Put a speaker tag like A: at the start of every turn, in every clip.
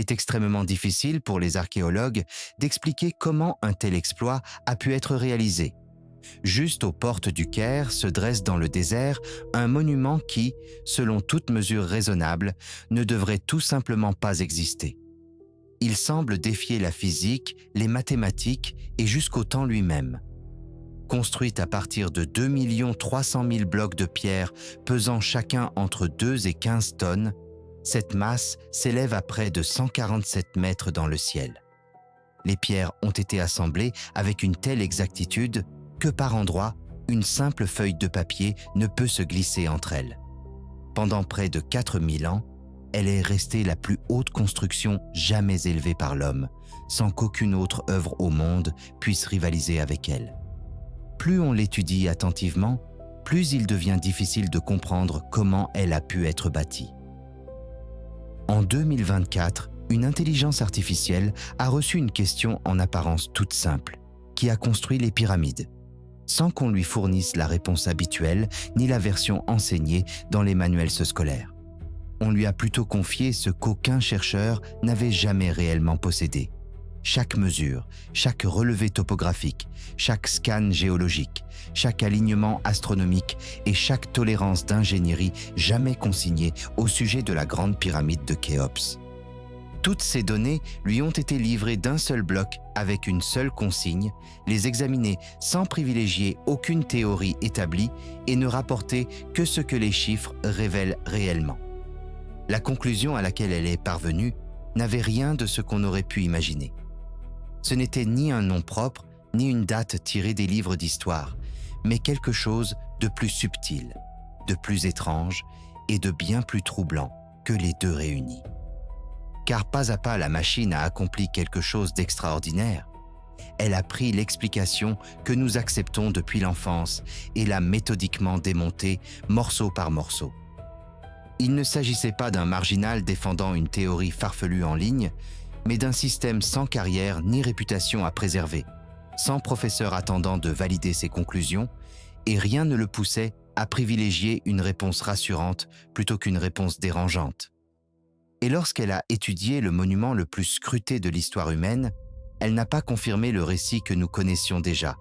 A: est extrêmement difficile pour les archéologues d'expliquer comment un tel exploit a pu être réalisé. Juste aux portes du Caire se dresse dans le désert un monument qui, selon toute mesure raisonnable, ne devrait tout simplement pas exister. Il semble défier la physique, les mathématiques et jusqu'au temps lui-même. Construite à partir de 2 300 000 blocs de pierre pesant chacun entre 2 et 15 tonnes, cette masse s'élève à près de 147 mètres dans le ciel. Les pierres ont été assemblées avec une telle exactitude que par endroits, une simple feuille de papier ne peut se glisser entre elles. Pendant près de 4000 ans, elle est restée la plus haute construction jamais élevée par l'homme, sans qu'aucune autre œuvre au monde puisse rivaliser avec elle. Plus on l'étudie attentivement, plus il devient difficile de comprendre comment elle a pu être bâtie. En 2024, une intelligence artificielle a reçu une question en apparence toute simple. Qui a construit les pyramides ? Sans qu'on lui fournisse la réponse habituelle ni la version enseignée dans les manuels scolaires. On lui a plutôt confié ce qu'aucun chercheur n'avait jamais réellement possédé. Chaque mesure, chaque relevé topographique, chaque scan géologique, chaque alignement astronomique et chaque tolérance d'ingénierie jamais consignée au sujet de la grande pyramide de Khéops. Toutes ces données lui ont été livrées d'un seul bloc avec une seule consigne, les examiner sans privilégier aucune théorie établie et ne rapporter que ce que les chiffres révèlent réellement. La conclusion à laquelle elle est parvenue n'avait rien de ce qu'on aurait pu imaginer. Ce n'était ni un nom propre, ni une date tirée des livres d'histoire, mais quelque chose de plus subtil, de plus étrange et de bien plus troublant que les deux réunis. Car pas à pas la machine a accompli quelque chose d'extraordinaire. Elle a pris l'explication que nous acceptons depuis l'enfance et l'a méthodiquement démontée morceau par morceau. Il ne s'agissait pas d'un marginal défendant une théorie farfelue en ligne, mais d'un système sans carrière ni réputation à préserver, sans professeur attendant de valider ses conclusions, et rien ne le poussait à privilégier une réponse rassurante plutôt qu'une réponse dérangeante. Et lorsqu'elle a étudié le monument le plus scruté de l'histoire humaine, elle n'a pas confirmé le récit que nous connaissions déjà.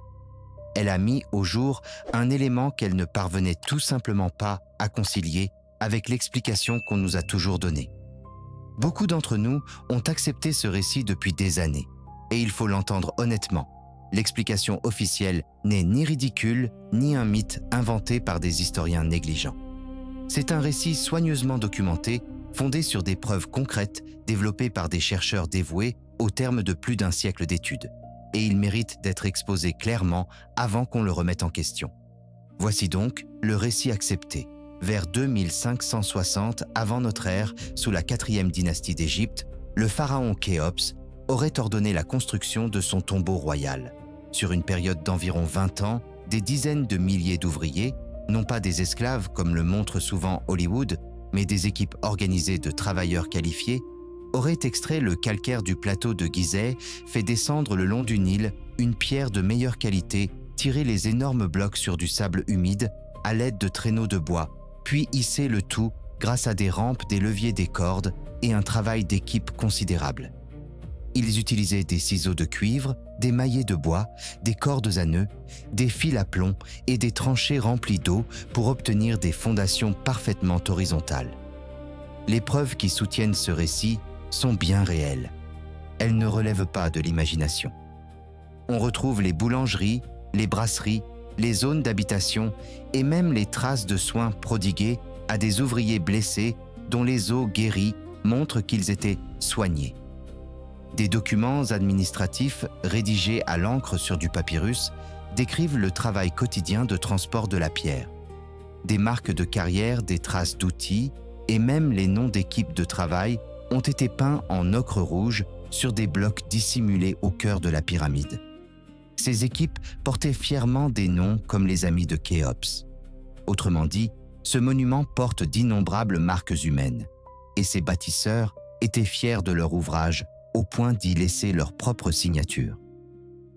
A: Elle a mis au jour un élément qu'elle ne parvenait tout simplement pas à concilier avec l'explication qu'on nous a toujours donnée. Beaucoup d'entre nous ont accepté ce récit depuis des années, et il faut l'entendre honnêtement. L'explication officielle n'est ni ridicule, ni un mythe inventé par des historiens négligents. C'est un récit soigneusement documenté, fondé sur des preuves concrètes développées par des chercheurs dévoués au terme de plus d'un siècle d'études, et il mérite d'être exposé clairement avant qu'on le remette en question. Voici donc le récit accepté. Vers 2560 avant notre ère, sous la 4e dynastie d'Égypte, le pharaon Khéops aurait ordonné la construction de son tombeau royal. Sur une période d'environ 20 ans, des dizaines de milliers d'ouvriers, non pas des esclaves comme le montre souvent Hollywood, mais des équipes organisées de travailleurs qualifiés, auraient extrait le calcaire du plateau de Gizeh, fait descendre le long du Nil une pierre de meilleure qualité, tiré les énormes blocs sur du sable humide à l'aide de traîneaux de bois, puis hissé le tout grâce à des rampes, des leviers, des cordes et un travail d'équipe considérable. Ils utilisaient des ciseaux de cuivre, des maillets de bois, des cordes à nœuds, des fils à plomb et des tranchées remplies d'eau pour obtenir des fondations parfaitement horizontales. Les preuves qui soutiennent ce récit sont bien réelles. Elles ne relèvent pas de l'imagination. On retrouve les boulangeries, les brasseries, les zones d'habitation et même les traces de soins prodigués à des ouvriers blessés dont les os guéris montrent qu'ils étaient soignés. Des documents administratifs rédigés à l'encre sur du papyrus décrivent le travail quotidien de transport de la pierre. Des marques de carrière, des traces d'outils et même les noms d'équipes de travail ont été peints en ocre rouge sur des blocs dissimulés au cœur de la pyramide. Ces équipes portaient fièrement des noms comme les amis de Khéops. Autrement dit, ce monument porte d'innombrables marques humaines, et ses bâtisseurs étaient fiers de leur ouvrage au point d'y laisser leur propre signature.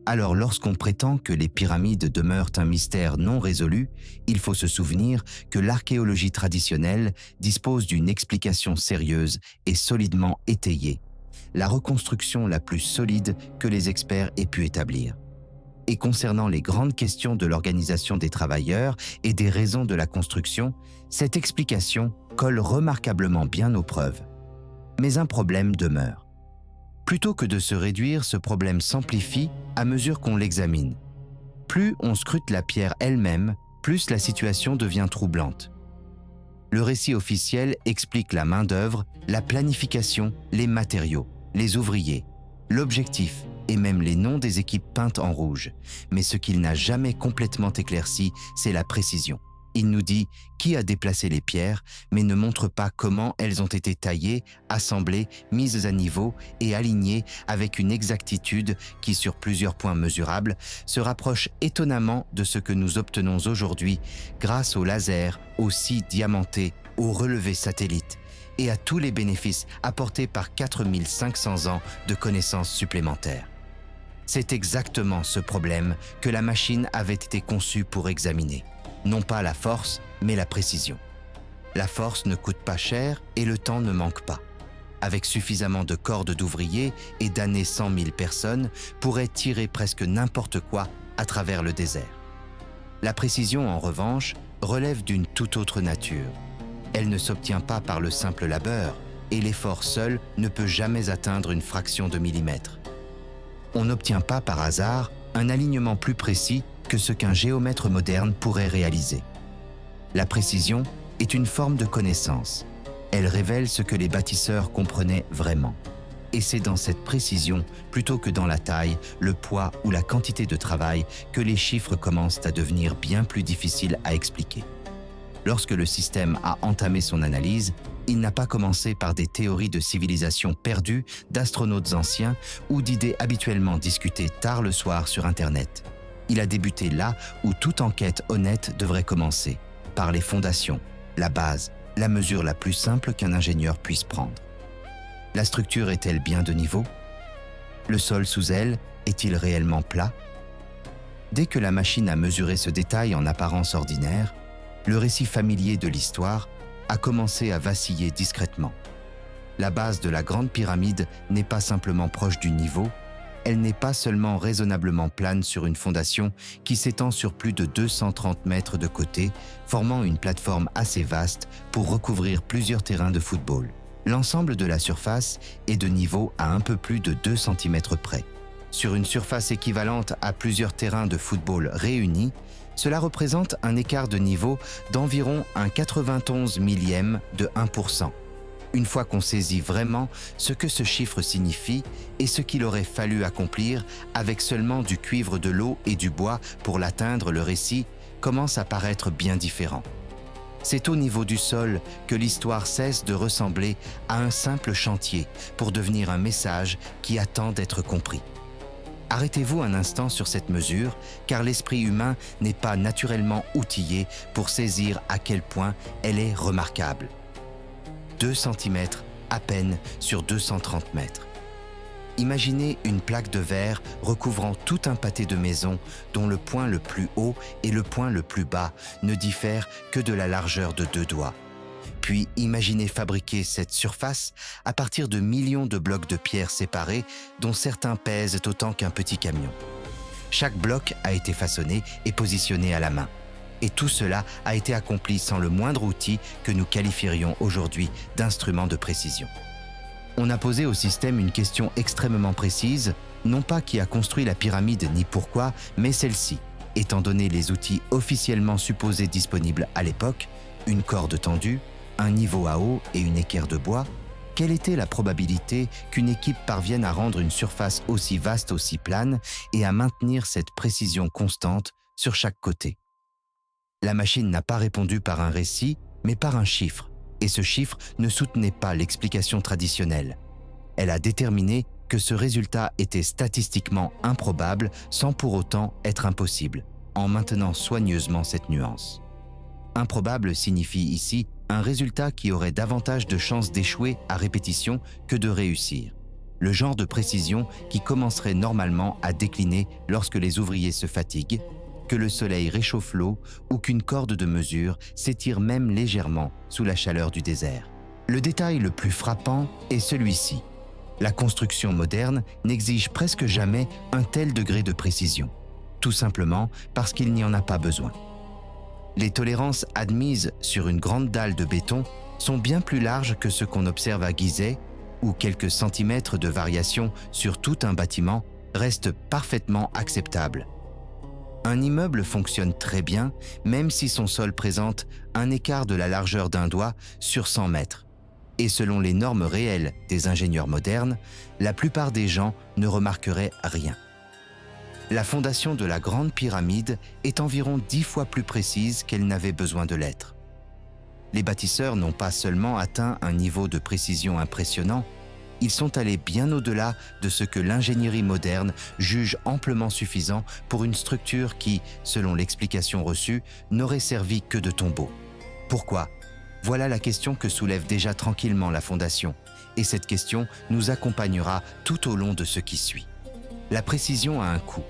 A: Alors lorsqu'on prétend que les pyramides demeurent un mystère non résolu, il faut se souvenir que l'archéologie traditionnelle dispose d'une explication sérieuse et solidement étayée, la reconstruction la plus solide que les experts aient pu établir. Et concernant les grandes questions de l'organisation des travailleurs et des raisons de la construction, cette explication colle remarquablement bien aux preuves. Mais un problème demeure. Plutôt que de se réduire, ce problème s'amplifie à mesure qu'on l'examine. Plus on scrute la pierre elle-même, plus la situation devient troublante. Le récit officiel explique la main-d'œuvre, la planification, les matériaux, les ouvriers, l'objectif et même les noms des équipes peintes en rouge. Mais ce qu'il n'a jamais complètement éclairci, c'est la précision. Il nous dit qui a déplacé les pierres, mais ne montre pas comment elles ont été taillées, assemblées, mises à niveau et alignées avec une exactitude qui, sur plusieurs points mesurables, se rapproche étonnamment de ce que nous obtenons aujourd'hui grâce au laser, aux scies diamantés, aux relevés satellites et à tous les bénéfices apportés par 4500 ans de connaissances supplémentaires. C'est exactement ce problème que la machine avait été conçue pour examiner. Non pas la force, mais la précision. La force ne coûte pas cher et le temps ne manque pas. Avec suffisamment de cordes d'ouvriers et d'années 100 000 personnes pourraient tirer presque n'importe quoi à travers le désert. La précision, en revanche, relève d'une toute autre nature. Elle ne s'obtient pas par le simple labeur et l'effort seul ne peut jamais atteindre une fraction de millimètre. On n'obtient pas par hasard un alignement plus précis que ce qu'un géomètre moderne pourrait réaliser. La précision est une forme de connaissance. Elle révèle ce que les bâtisseurs comprenaient vraiment. Et c'est dans cette précision, plutôt que dans la taille, le poids ou la quantité de travail, que les chiffres commencent à devenir bien plus difficiles à expliquer. Lorsque le système a entamé son analyse, il n'a pas commencé par des théories de civilisation perdues, d'astronautes anciens ou d'idées habituellement discutées tard le soir sur Internet. Il a débuté là où toute enquête honnête devrait commencer, par les fondations, la base, la mesure la plus simple qu'un ingénieur puisse prendre. La structure est-elle bien de niveau? Le sol sous elle est-il réellement plat? Dès que la machine a mesuré ce détail en apparence ordinaire, le récit familier de l'histoire a commencé à vaciller discrètement. La base de la grande pyramide n'est pas simplement proche du niveau, elle n'est pas seulement raisonnablement plane sur une fondation qui s'étend sur plus de 230 mètres de côté, formant une plateforme assez vaste pour recouvrir plusieurs terrains de football. L'ensemble de la surface est de niveau à un peu plus de 2 cm près. Sur une surface équivalente à plusieurs terrains de football réunis, cela représente un écart de niveau d'environ un 91 millième de 1%. Une fois qu'on saisit vraiment ce que ce chiffre signifie et ce qu'il aurait fallu accomplir avec seulement du cuivre de l'eau et du bois pour l'atteindre, le récit commence à paraître bien différent. C'est au niveau du sol que l'histoire cesse de ressembler à un simple chantier pour devenir un message qui attend d'être compris. Arrêtez-vous un instant sur cette mesure, car l'esprit humain n'est pas naturellement outillé pour saisir à quel point elle est remarquable. 2 cm à peine sur 230 mètres. Imaginez une plaque de verre recouvrant tout un pâté de maisons dont le point le plus haut et le point le plus bas ne diffèrent que de la largeur de 2 doigts. Puis imaginez fabriquer cette surface à partir de millions de blocs de pierre séparés dont certains pèsent autant qu'un petit camion. Chaque bloc a été façonné et positionné à la main. Et tout cela a été accompli sans le moindre outil que nous qualifierions aujourd'hui d'instrument de précision. On a posé au système une question extrêmement précise, non pas qui a construit la pyramide ni pourquoi, mais celle-ci. Étant donné les outils officiellement supposés disponibles à l'époque, une corde tendue, un niveau à eau et une équerre de bois, quelle était la probabilité qu'une équipe parvienne à rendre une surface aussi vaste, aussi plane, et à maintenir cette précision constante sur chaque côté? La machine n'a pas répondu par un récit, mais par un chiffre, et ce chiffre ne soutenait pas l'explication traditionnelle. Elle a déterminé que ce résultat était statistiquement improbable sans pour autant être impossible, en maintenant soigneusement cette nuance. Improbable signifie ici un résultat qui aurait davantage de chances d'échouer à répétition que de réussir. Le genre de précision qui commencerait normalement à décliner lorsque les ouvriers se fatiguent, que le soleil réchauffe l'eau ou qu'une corde de mesure s'étire même légèrement sous la chaleur du désert. Le détail le plus frappant est celui-ci. La construction moderne n'exige presque jamais un tel degré de précision, tout simplement parce qu'il n'y en a pas besoin. Les tolérances admises sur une grande dalle de béton sont bien plus larges que ce qu'on observe à Gizeh, où quelques centimètres de variation sur tout un bâtiment restent parfaitement acceptables. Un immeuble fonctionne très bien, même si son sol présente un écart de la largeur d'un doigt sur 100 mètres. Et selon les normes réelles des ingénieurs modernes, la plupart des gens ne remarqueraient rien. La fondation de la Grande Pyramide est environ 10 fois plus précise qu'elle n'avait besoin de l'être. Les bâtisseurs n'ont pas seulement atteint un niveau de précision impressionnant, ils sont allés bien au-delà de ce que l'ingénierie moderne juge amplement suffisant pour une structure qui, selon l'explication reçue, n'aurait servi que de tombeau. Pourquoi ? Voilà la question que soulève déjà tranquillement la fondation, et cette question nous accompagnera tout au long de ce qui suit. La précision a un coût.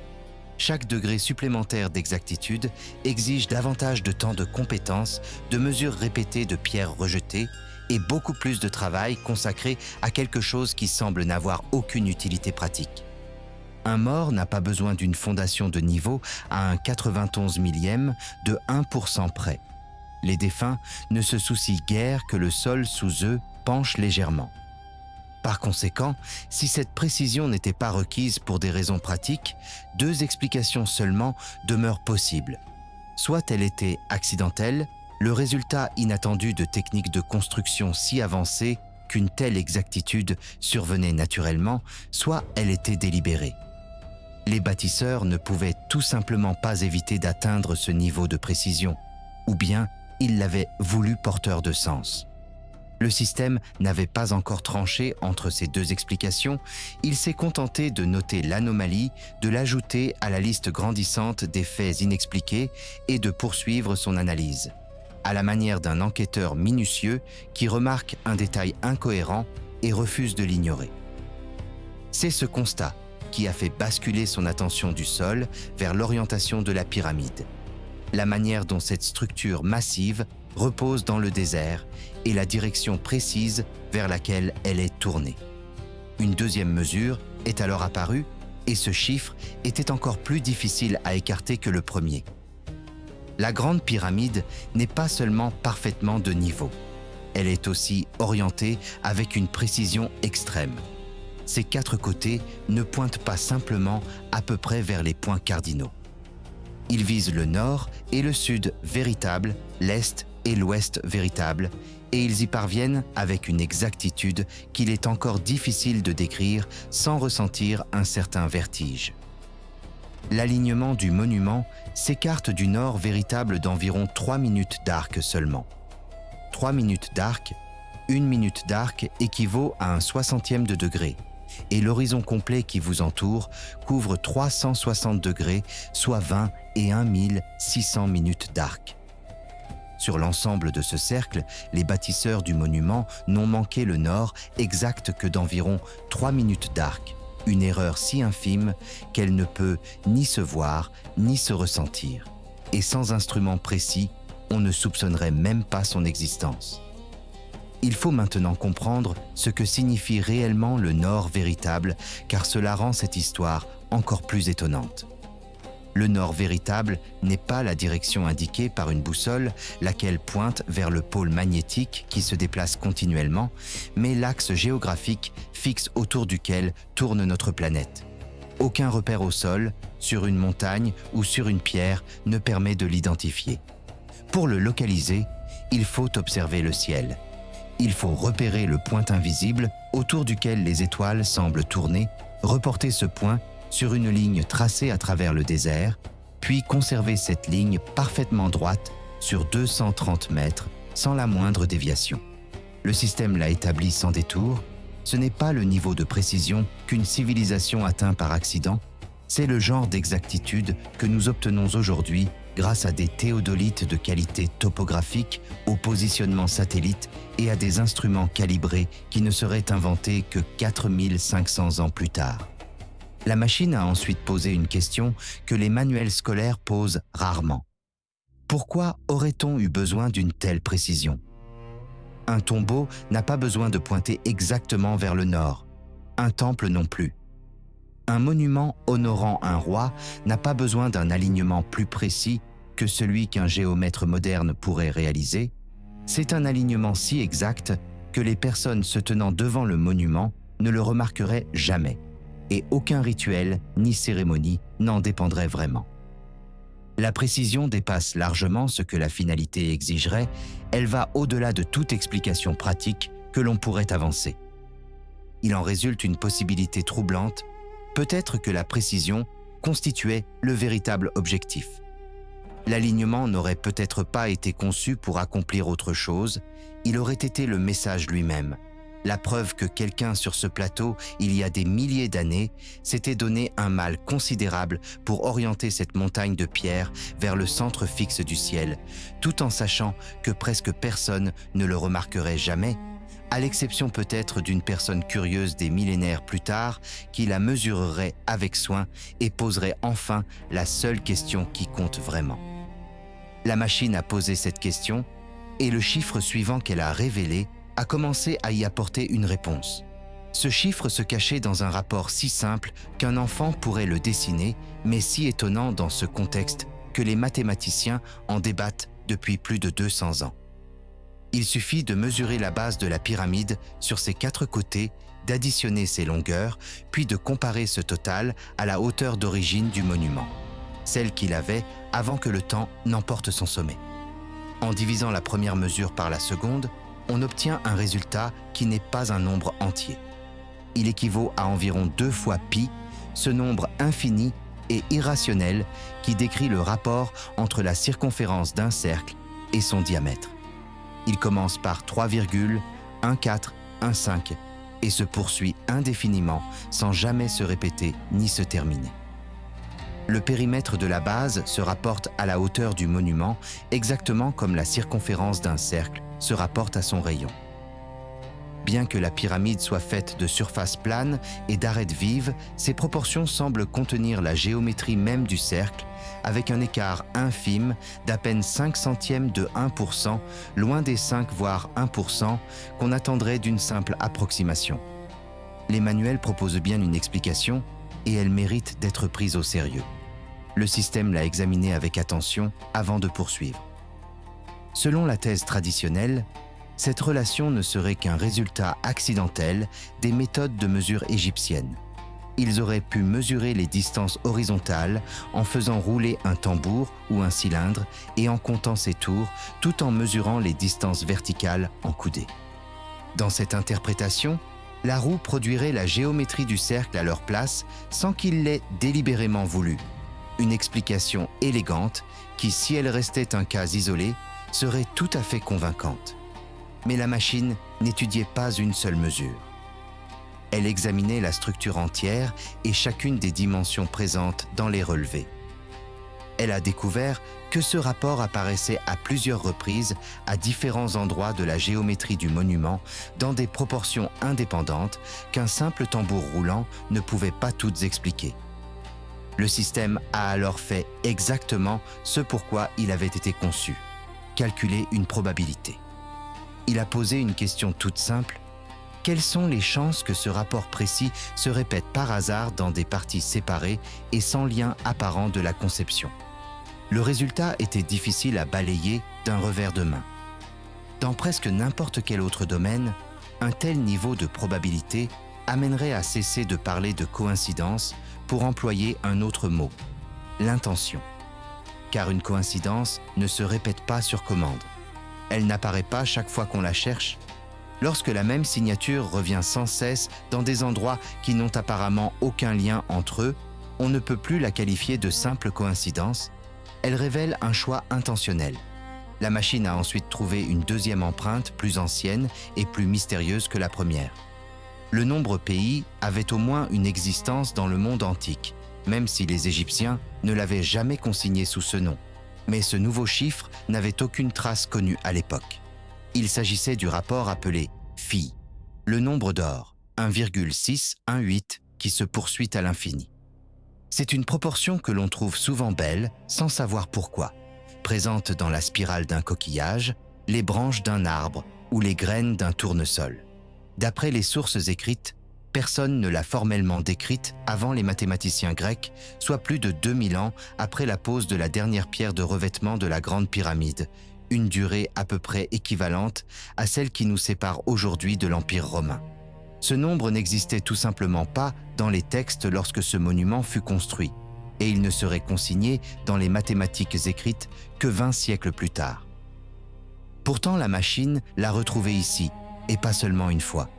A: Chaque degré supplémentaire d'exactitude exige davantage de temps de compétence, de mesures répétées de pierres rejetées et beaucoup plus de travail consacré à quelque chose qui semble n'avoir aucune utilité pratique. Un mort n'a pas besoin d'une fondation de niveau à un 91 millième de 1% près. Les défunts ne se soucient guère que le sol sous eux penche légèrement. Par conséquent, si cette précision n'était pas requise pour des raisons pratiques, deux explications seulement demeurent possibles. Soit elle était accidentelle, le résultat inattendu de techniques de construction si avancées qu'une telle exactitude survenait naturellement, soit elle était délibérée. Les bâtisseurs ne pouvaient tout simplement pas éviter d'atteindre ce niveau de précision, ou bien ils l'avaient voulu porteur de sens. Le système n'avait pas encore tranché entre ces deux explications, il s'est contenté de noter l'anomalie, de l'ajouter à la liste grandissante des faits inexpliqués et de poursuivre son analyse, à la manière d'un enquêteur minutieux qui remarque un détail incohérent et refuse de l'ignorer. C'est ce constat qui a fait basculer son attention du sol vers l'orientation de la pyramide, la manière dont cette structure massive repose dans le désert et la direction précise vers laquelle elle est tournée. Une deuxième mesure est alors apparue et ce chiffre était encore plus difficile à écarter que le premier. La Grande Pyramide n'est pas seulement parfaitement de niveau, elle est aussi orientée avec une précision extrême. Ses quatre côtés ne pointent pas simplement à peu près vers les points cardinaux. Ils visent le nord et le sud véritable, l'est et l'ouest véritable, et ils y parviennent avec une exactitude qu'il est encore difficile de décrire sans ressentir un certain vertige. L'alignement du monument s'écarte du nord véritable d'environ 3 minutes d'arc seulement. 3 minutes d'arc, 1 minute d'arc équivaut à un 60e de degré, et l'horizon complet qui vous entoure couvre 360 degrés, soit 20 et 1600 minutes d'arc. Sur l'ensemble de ce cercle, les bâtisseurs du monument n'ont manqué le nord exact que d'environ 3 minutes d'arc, une erreur si infime qu'elle ne peut ni se voir ni se ressentir. Et sans instrument précis, on ne soupçonnerait même pas son existence. Il faut maintenant comprendre ce que signifie réellement le nord véritable, car cela rend cette histoire encore plus étonnante. Le nord véritable n'est pas la direction indiquée par une boussole, laquelle pointe vers le pôle magnétique qui se déplace continuellement, mais l'axe géographique fixe autour duquel tourne notre planète. Aucun repère au sol, sur une montagne ou sur une pierre ne permet de l'identifier. Pour le localiser, il faut observer le ciel. Il faut repérer le point invisible autour duquel les étoiles semblent tourner, reporter ce point sur une ligne tracée à travers le désert, puis conserver cette ligne parfaitement droite sur 230 mètres sans la moindre déviation. Le système l'a établi sans détour. Ce n'est pas le niveau de précision qu'une civilisation atteint par accident, c'est le genre d'exactitude que nous obtenons aujourd'hui grâce à des théodolites de qualité topographique, au positionnement satellite et à des instruments calibrés qui ne seraient inventés que 4500 ans plus tard. La machine a ensuite posé une question que les manuels scolaires posent rarement. Pourquoi aurait-on eu besoin d'une telle précision ? Un tombeau n'a pas besoin de pointer exactement vers le nord. un temple non plus. Un monument honorant un roi n'a pas besoin d'un alignement plus précis que celui qu'un géomètre moderne pourrait réaliser. C'est un alignement si exact que les personnes se tenant devant le monument ne le remarqueraient jamais, et aucun rituel ni cérémonie n'en dépendrait vraiment. La précision dépasse largement ce que la finalité exigerait, elle va au-delà de toute explication pratique que l'on pourrait avancer. Il en résulte une possibilité troublante, peut-être que la précision constituait le véritable objectif. L'alignement n'aurait peut-être pas été conçu pour accomplir autre chose, il aurait été le message lui-même, la preuve que quelqu'un sur ce plateau, il y a des milliers d'années, s'était donné un mal considérable pour orienter cette montagne de pierre vers le centre fixe du ciel, tout en sachant que presque personne ne le remarquerait jamais, à l'exception peut-être d'une personne curieuse des millénaires plus tard qui la mesurerait avec soin et poserait enfin la seule question qui compte vraiment. La machine a posé cette question et le chiffre suivant qu'elle a révélé a commencé à y apporter une réponse. Ce chiffre se cachait dans un rapport si simple qu'un enfant pourrait le dessiner, mais si étonnant dans ce contexte que les mathématiciens en débattent depuis plus de 200 ans. Il suffit de mesurer la base de la pyramide sur ses 4 côtés, d'additionner ses longueurs, puis de comparer ce total à la hauteur d'origine du monument, celle qu'il avait avant que le temps n'emporte son sommet. En divisant la première mesure par la seconde, on obtient un résultat qui n'est pas un nombre entier. Il équivaut à environ 2 fois pi, ce nombre infini et irrationnel qui décrit le rapport entre la circonférence d'un cercle et son diamètre. Il commence par 3,1415 et se poursuit indéfiniment sans jamais se répéter ni se terminer. Le périmètre de la base se rapporte à la hauteur du monument, exactement comme la circonférence d'un cercle se rapporte à son rayon. Bien que la pyramide soit faite de surfaces planes et d'arêtes vives, ses proportions semblent contenir la géométrie même du cercle, avec un écart infime d'à peine 5 centièmes de 1%, loin des 5 voire 1% qu'on attendrait d'une simple approximation. Les manuels proposent bien une explication et elle mérite d'être prise au sérieux. Le système l'a examinée avec attention avant de poursuivre. Selon la thèse traditionnelle, cette relation ne serait qu'un résultat accidentel des méthodes de mesure égyptiennes. Ils auraient pu mesurer les distances horizontales en faisant rouler un tambour ou un cylindre et en comptant ses tours, tout en mesurant les distances verticales en coudées. Dans cette interprétation, la roue produirait la géométrie du cercle à leur place sans qu'ils l'aient délibérément voulu. Une explication élégante qui, si elle restait un cas isolé, serait tout à fait convaincante. Mais la machine n'étudiait pas une seule mesure. Elle examinait la structure entière et chacune des dimensions présentes dans les relevés. Elle a découvert que ce rapport apparaissait à plusieurs reprises à différents endroits de la géométrie du monument dans des proportions indépendantes qu'un simple tambour roulant ne pouvait pas toutes expliquer. Le système a alors fait exactement ce pourquoi il avait été conçu, calculer une probabilité. Il a posé une question toute simple. Quelles sont les chances que ce rapport précis se répète par hasard dans des parties séparées et sans lien apparent de la conception? Le résultat était difficile à balayer d'un revers de main. Dans presque n'importe quel autre domaine, un tel niveau de probabilité amènerait à cesser de parler de coïncidence pour employer un autre mot, l'intention. Car une coïncidence ne se répète pas sur commande. Elle n'apparaît pas chaque fois qu'on la cherche. Lorsque la même signature revient sans cesse dans des endroits qui n'ont apparemment aucun lien entre eux, on ne peut plus la qualifier de simple coïncidence. Elle révèle un choix intentionnel. La machine a ensuite trouvé une deuxième empreinte plus ancienne et plus mystérieuse que la première. Le nombre pi avait au moins une existence dans le monde antique, même si les Égyptiens ne l'avaient jamais consigné sous ce nom. Mais ce nouveau chiffre n'avait aucune trace connue à l'époque. Il s'agissait du rapport appelé phi, le nombre d'or, 1,618, qui se poursuit à l'infini. C'est une proportion que l'on trouve souvent belle, sans savoir pourquoi, présente dans la spirale d'un coquillage, les branches d'un arbre ou les graines d'un tournesol. D'après les sources écrites, personne ne l'a formellement décrite avant les mathématiciens grecs, soit plus de 2000 ans après la pose de la dernière pierre de revêtement de la Grande Pyramide, une durée à peu près équivalente à celle qui nous sépare aujourd'hui de l'Empire romain. Ce nombre n'existait tout simplement pas dans les textes lorsque ce monument fut construit, et il ne serait consigné dans les mathématiques écrites que 20 siècles plus tard. Pourtant, la machine l'a retrouvé ici, et pas seulement une fois.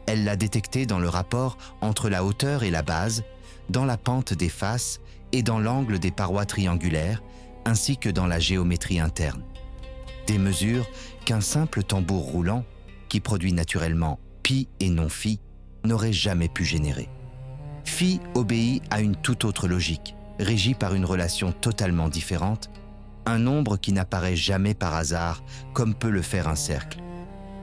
A: Elle l'a détecté dans le rapport entre la hauteur et la base, dans la pente des faces et dans l'angle des parois triangulaires, ainsi que dans la géométrie interne. Des mesures qu'un simple tambour roulant, qui produit naturellement pi et non phi, n'aurait jamais pu générer. Phi obéit à une toute autre logique, régie par une relation totalement différente, un nombre qui n'apparaît jamais par hasard, comme peut le faire un cercle.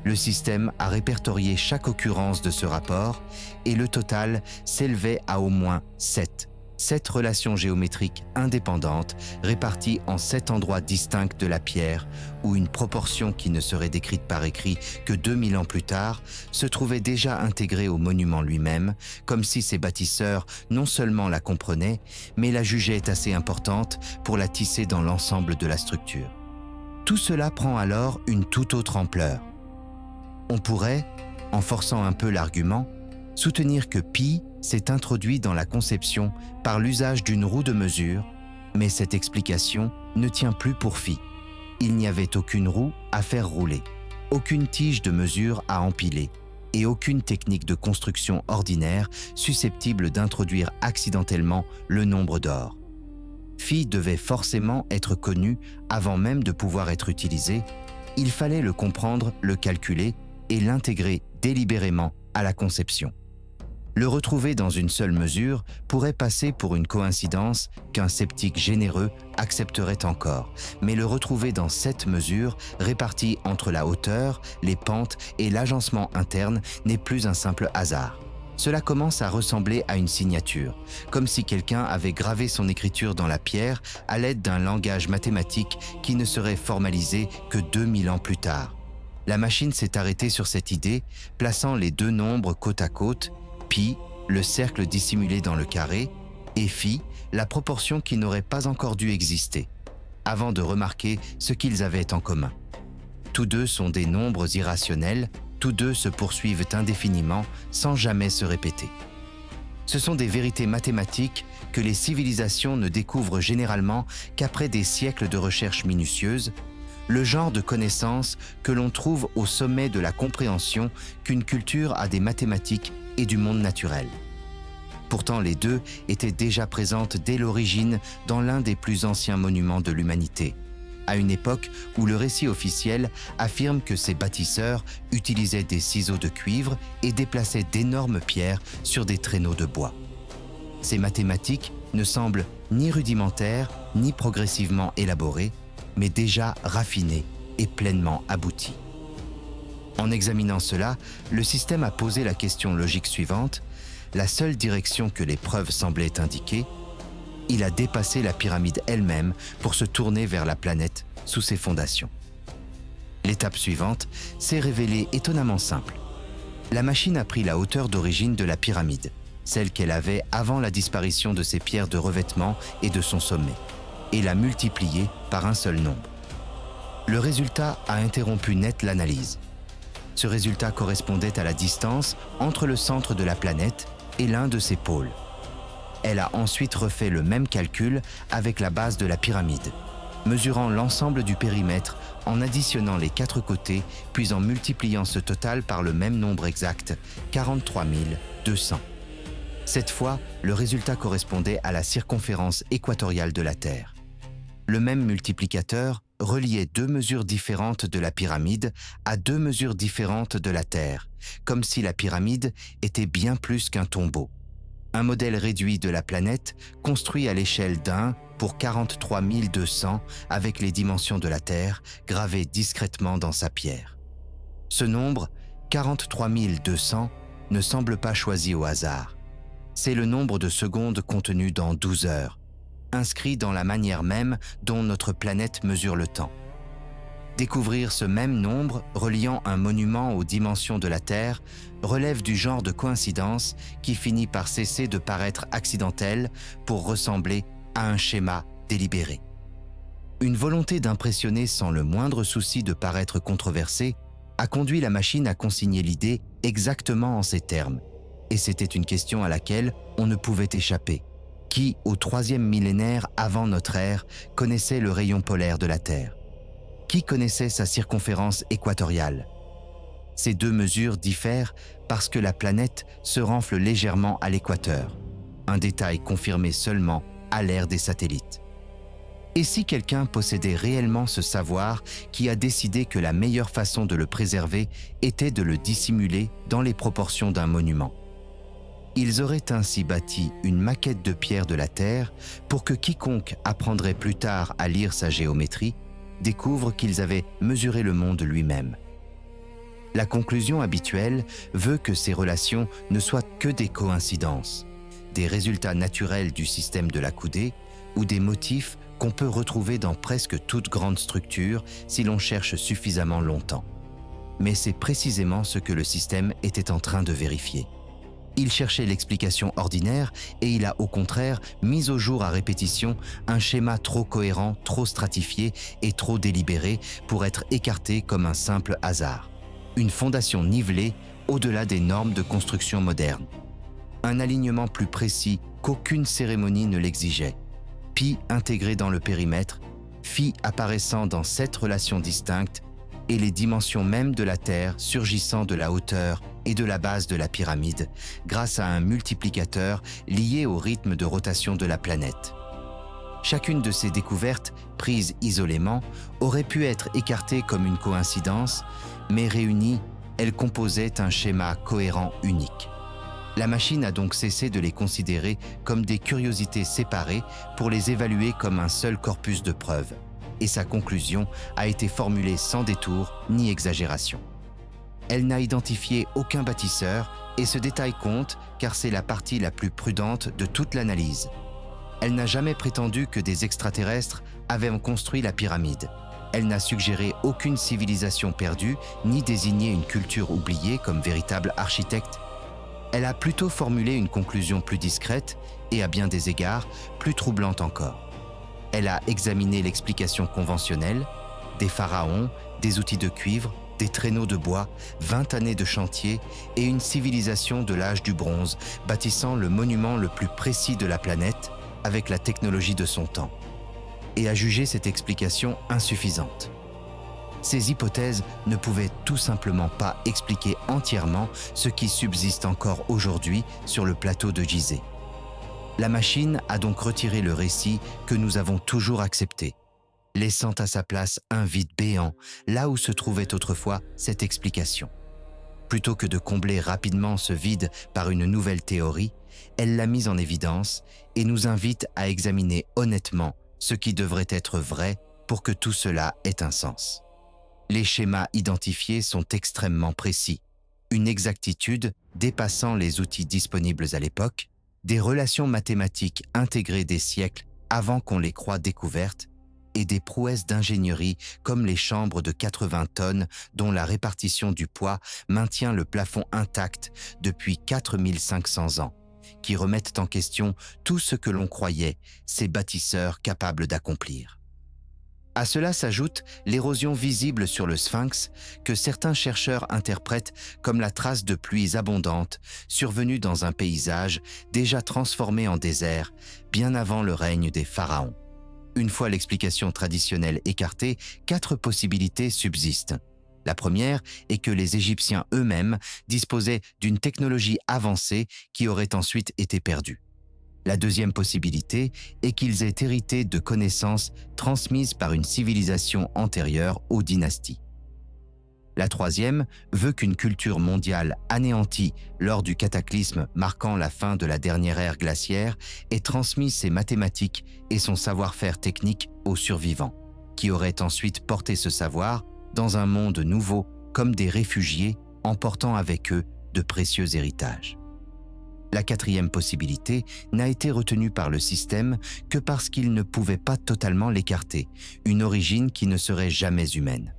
A: Le système a répertorié chaque occurrence de ce rapport et le total s'élevait à au moins 7. 7 relations géométriques indépendantes réparties en 7 endroits distincts de la pierre où une proportion qui ne serait décrite par écrit que 2000 ans plus tard se trouvait déjà intégrée au monument lui-même, comme si ses bâtisseurs non seulement la comprenaient, mais la jugeaient assez importante pour la tisser dans l'ensemble de la structure. Tout cela prend alors une toute autre ampleur. On pourrait, en forçant un peu l'argument, soutenir que pi s'est introduit dans la conception par l'usage d'une roue de mesure, mais cette explication ne tient plus pour phi. Il n'y avait aucune roue à faire rouler, aucune tige de mesure à empiler et aucune technique de construction ordinaire susceptible d'introduire accidentellement le nombre d'or. Phi devait forcément être connu avant même de pouvoir être utilisé. Il fallait le comprendre, le calculer et l'intégrer délibérément à la conception. Le retrouver dans une seule mesure pourrait passer pour une coïncidence qu'un sceptique généreux accepterait encore, mais le retrouver dans 7 mesures réparties entre la hauteur, les pentes et l'agencement interne n'est plus un simple hasard. Cela commence à ressembler à une signature, comme si quelqu'un avait gravé son écriture dans la pierre à l'aide d'un langage mathématique qui ne serait formalisé que 2000 ans plus tard. La machine s'est arrêtée sur cette idée, plaçant les deux nombres côte à côte, pi, le cercle dissimulé dans le carré, et phi, la proportion qui n'aurait pas encore dû exister, avant de remarquer ce qu'ils avaient en commun. Tous deux sont des nombres irrationnels, tous deux se poursuivent indéfiniment sans jamais se répéter. Ce sont des vérités mathématiques que les civilisations ne découvrent généralement qu'après des siècles de recherche minutieuse, le genre de connaissances que l'on trouve au sommet de la compréhension qu'une culture a des mathématiques et du monde naturel. Pourtant, les deux étaient déjà présentes dès l'origine dans l'un des plus anciens monuments de l'humanité, à une époque où le récit officiel affirme que ces bâtisseurs utilisaient des ciseaux de cuivre et déplaçaient d'énormes pierres sur des traîneaux de bois. Ces mathématiques ne semblent ni rudimentaires ni progressivement élaborées, mais déjà raffinées et pleinement abouties. En examinant cela, le système a posé la question logique suivante, la seule direction que les preuves semblaient indiquer, il a dépassé la pyramide elle-même pour se tourner vers la planète sous ses fondations. L'étape suivante s'est révélée étonnamment simple. La machine a pris la hauteur d'origine de la pyramide, celle qu'elle avait avant la disparition de ses pierres de revêtement et de son sommet, et l'a multipliée par un seul nombre. Le résultat a interrompu net l'analyse. Ce résultat correspondait à la distance entre le centre de la planète et l'un de ses pôles. Elle a ensuite refait le même calcul avec la base de la pyramide, mesurant l'ensemble du périmètre en additionnant les 4 côtés, puis en multipliant ce total par le même nombre exact, 43 200. Cette fois, le résultat correspondait à la circonférence équatoriale de la Terre. Le même multiplicateur reliait 2 mesures différentes de la pyramide à 2 mesures différentes de la Terre, comme si la pyramide était bien plus qu'un tombeau. Un modèle réduit de la planète, construit à l'échelle d'1 pour 43 200 avec les dimensions de la Terre gravées discrètement dans sa pierre. Ce nombre, 43 200, ne semble pas choisi au hasard. C'est le nombre de secondes contenu dans 12 heures, inscrit dans la manière même dont notre planète mesure le temps. Découvrir ce même nombre reliant un monument aux dimensions de la Terre relève du genre de coïncidence qui finit par cesser de paraître accidentel pour ressembler à un schéma délibéré. Une volonté d'impressionner sans le moindre souci de paraître controversé a conduit la machine à consigner l'idée exactement en ces termes. Et c'était une question à laquelle on ne pouvait échapper. Qui, au 3e millénaire avant notre ère, connaissait le rayon polaire de la Terre? Qui connaissait sa circonférence équatoriale? Ces deux mesures diffèrent parce que la planète se renfle légèrement à l'équateur, un détail confirmé seulement à l'ère des satellites. Et si quelqu'un possédait réellement ce savoir qui a décidé que la meilleure façon de le préserver était de le dissimuler dans les proportions d'un monument? Ils auraient ainsi bâti une maquette de pierre de la Terre pour que quiconque apprendrait plus tard à lire sa géométrie découvre qu'ils avaient mesuré le monde lui-même. La conclusion habituelle veut que ces relations ne soient que des coïncidences, des résultats naturels du système de la coudée ou des motifs qu'on peut retrouver dans presque toute grande structure si l'on cherche suffisamment longtemps. Mais c'est précisément ce que le système était en train de vérifier. Il cherchait l'explication ordinaire et il a au contraire mis au jour à répétition un schéma trop cohérent, trop stratifié et trop délibéré pour être écarté comme un simple hasard. Une fondation nivelée au-delà des normes de construction modernes. Un alignement plus précis qu'aucune cérémonie ne l'exigeait. Pi intégré dans le périmètre, phi apparaissant dans 7 relations distinctes et les dimensions mêmes de la Terre surgissant de la hauteur et de la base de la pyramide grâce à un multiplicateur lié au rythme de rotation de la planète. Chacune de ces découvertes, prises isolément, aurait pu être écartée comme une coïncidence, mais réunies, elles composaient un schéma cohérent unique. La machine a donc cessé de les considérer comme des curiosités séparées pour les évaluer comme un seul corpus de preuves, et sa conclusion a été formulée sans détour ni exagération. Elle n'a identifié aucun bâtisseur et ce détail compte car c'est la partie la plus prudente de toute l'analyse. Elle n'a jamais prétendu que des extraterrestres avaient construit la pyramide. Elle n'a suggéré aucune civilisation perdue ni désigné une culture oubliée comme véritable architecte. Elle a plutôt formulé une conclusion plus discrète et à bien des égards plus troublante encore. Elle a examiné l'explication conventionnelle, des pharaons, des outils de cuivre, des traîneaux de bois, 20 années de chantier et une civilisation de l'âge du bronze bâtissant le monument le plus précis de la planète avec la technologie de son temps, et a jugé cette explication insuffisante. Ces hypothèses ne pouvaient tout simplement pas expliquer entièrement ce qui subsiste encore aujourd'hui sur le plateau de Gizeh. La machine a donc retiré le récit que nous avons toujours accepté, laissant à sa place un vide béant là où se trouvait autrefois cette explication. Plutôt que de combler rapidement ce vide par une nouvelle théorie, elle l'a mise en évidence et nous invite à examiner honnêtement ce qui devrait être vrai pour que tout cela ait un sens. Les schémas identifiés sont extrêmement précis, une exactitude dépassant les outils disponibles à l'époque, des relations mathématiques intégrées des siècles avant qu'on les croie découvertes, et des prouesses d'ingénierie comme les chambres de 80 tonnes dont la répartition du poids maintient le plafond intact depuis 4500 ans, qui remettent en question tout ce que l'on croyait ces bâtisseurs capables d'accomplir. À cela s'ajoute l'érosion visible sur le sphinx que certains chercheurs interprètent comme la trace de pluies abondantes survenues dans un paysage déjà transformé en désert bien avant le règne des pharaons. Une fois l'explication traditionnelle écartée, 4 possibilités subsistent. La première est que les Égyptiens eux-mêmes disposaient d'une technologie avancée qui aurait ensuite été perdue. La deuxième possibilité est qu'ils aient hérité de connaissances transmises par une civilisation antérieure aux dynasties. La troisième veut qu'une culture mondiale anéantie lors du cataclysme marquant la fin de la dernière ère glaciaire ait transmis ses mathématiques et son savoir-faire technique aux survivants, qui auraient ensuite porté ce savoir dans un monde nouveau comme des réfugiés emportant avec eux de précieux héritages. La quatrième possibilité n'a été retenue par le système que parce qu'il ne pouvait pas totalement l'écarter, une origine qui ne serait jamais humaine.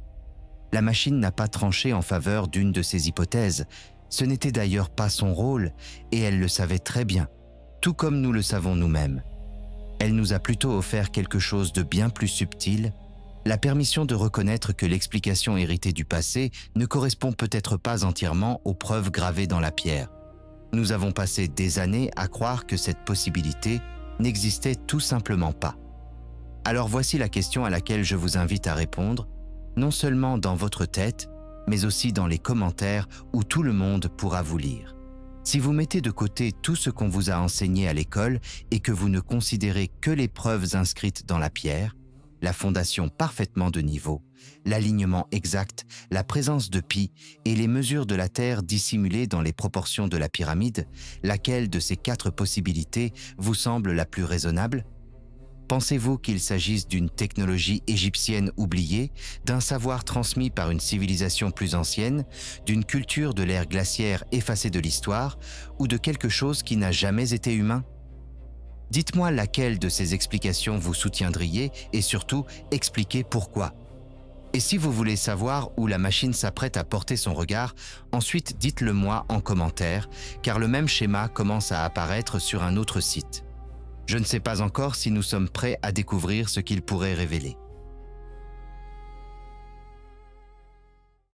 A: La machine n'a pas tranché en faveur d'une de ces hypothèses. Ce n'était d'ailleurs pas son rôle, et elle le savait très bien, tout comme nous le savons nous-mêmes. Elle nous a plutôt offert quelque chose de bien plus subtil, la permission de reconnaître que l'explication héritée du passé ne correspond peut-être pas entièrement aux preuves gravées dans la pierre. Nous avons passé des années à croire que cette possibilité n'existait tout simplement pas. Alors voici la question à laquelle je vous invite à répondre, non seulement dans votre tête, mais aussi dans les commentaires où tout le monde pourra vous lire. Si vous mettez de côté tout ce qu'on vous a enseigné à l'école et que vous ne considérez que les preuves inscrites dans la pierre, la fondation parfaitement de niveau, l'alignement exact, la présence de pi et les mesures de la Terre dissimulées dans les proportions de la pyramide, laquelle de ces 4 possibilités vous semble la plus raisonnable? Pensez-vous qu'il s'agisse d'une technologie égyptienne oubliée, d'un savoir transmis par une civilisation plus ancienne, d'une culture de l'ère glaciaire effacée de l'histoire, ou de quelque chose qui n'a jamais été humain? Dites-moi laquelle de ces explications vous soutiendriez et surtout expliquez pourquoi. Et si vous voulez savoir où la machine s'apprête à porter son regard, ensuite dites-le moi en commentaire, car le même schéma commence à apparaître sur un autre site. Je ne sais pas encore si nous sommes prêts à découvrir ce qu'il pourrait révéler.